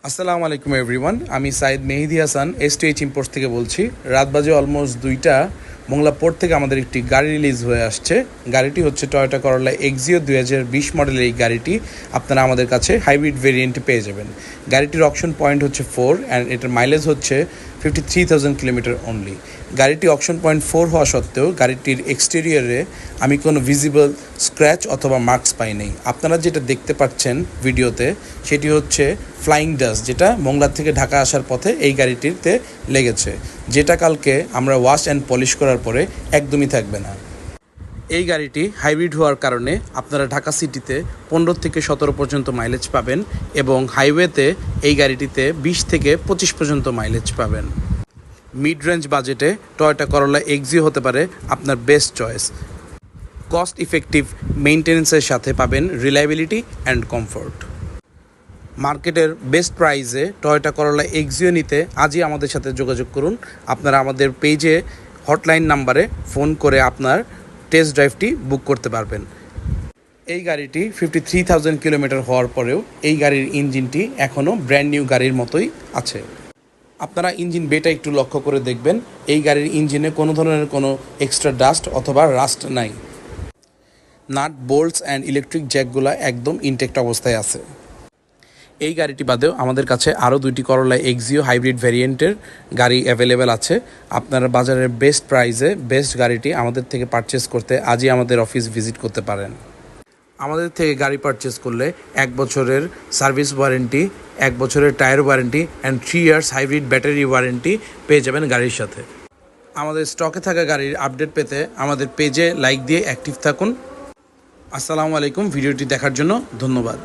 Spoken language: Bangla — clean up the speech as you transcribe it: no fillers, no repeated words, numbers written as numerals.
আসসালামু আলাইকুম এভরিওয়ান। আমি সাইদ মেহেদি হাসান এসটিএইচ ইম্পোর্টস থেকে বলছি। রাত বাজে অলমোস্ট 2টা। মোংলা পোর্ট থেকে আমাদের একটি গাড়ি রিলিজ হয়ে আসছে। গাড়িটি হচ্ছে টয়োটা করোলা এক্সিও 2020 মডেলের। এই গাড়িটি আপনারা আমাদের কাছে হাইব্রিড ভেরিয়েন্টে পেয়ে যাবেন। গাড়িটির অকশন পয়েন্ট হচ্ছে 4 অ্যান্ড এটার মাইলেজ হচ্ছে 53,000 কিলোমিটার অনলি। গাড়িটি অকশন পয়েন্ট 4 হওয়া সত্ত্বেও গাড়িটির এক্সটেরিয়রে আমি কোনো ভিজিবল স্ক্র্যাচ অথবা মার্কস পাই নাই। আপনারা যেটা দেখতে পাচ্ছেন ভিডিওতে সেটি হচ্ছে ফ্লাইং ডাস্ট, যেটা মোংলা থেকে ঢাকা আসার পথে এই গাড়িটিতে লেগেছে, যেটা কালকে আমরা ওয়াশ অ্যান্ড পলিশ করার পরে একদমই থাকবে না। এই গাড়িটি হাইব্রিড হওয়ার কারণে আপনারা ঢাকা সিটিতে 15 থেকে 17 পর্যন্ত মাইলেজ পাবেন এবং হাইওয়েতে এই গাড়িটিতে 20 থেকে 25 পর্যন্ত মাইলেজ পাবেন। মিড রেঞ্জ বাজেটে টয়োটা করোলা এক্সিও হতে পারে আপনার বেস্ট চয়েস। কস্ট ইফেক্টিভ মেইনটেনেন্সের সাথে পাবেন রিলায়েবিলিটি অ্যান্ড কমফোর্ট। মার্কেটের বেস্ট প্রাইসে টয়োটা করোলা এক্সিও নিতে আজই আমাদের সাথে যোগাযোগ করুন। আপনারা আমাদের পেজে হটলাইন নাম্বারে ফোন করে আপনার টেস্ট ড্রাইভটি বুক করতে পারবেন। এই গাড়িটি 53,000 কিলোমিটার হওয়ার পরেও এই গাড়ির ইঞ্জিনটি এখনও ব্র্যান্ড নিউ গাড়ির মতোই আছে। আপনারা ইঞ্জিন বেটা একটু লক্ষ্য করে দেখবেন, এই গাড়ির ইঞ্জিনে কোনো ধরনের কোনো এক্সট্রা ডাস্ট অথবা রাস্ট নাই। নাট বোল্টস অ্যান্ড ইলেকট্রিক জ্যাকগুলো একদম ইনটেক্ট অবস্থায় আছে। এই গাড়িটি বাদেও আমাদের কাছে আরও 2টি করোলা এক্সিও হাইব্রিড ভ্যারিয়েন্টের গাড়ি অ্যাভেলেবেল আছে। আপনারা বাজারের বেস্ট প্রাইসে বেস্ট গাড়িটি আমাদের থেকে পারচেস করতে আজই আমাদের অফিস ভিজিট করতে পারেন। আমাদের থেকে গাড়ি পারচেস করলে 1 বছরের সার্ভিস ওয়ারেন্টি, 1 বছরের tyre warranty and 3 years hybrid battery warranty পেয়ে যাবেন গাড়ির সাথে। আমাদের স্টকে থাকা গাড়ির আপডেট পেতে আমাদের পেজে লাইক দিয়ে অ্যাক্টিভ থাকুন। আসসালামু আলাইকুম। ভিডিওটি দেখার জন্য ধন্যবাদ।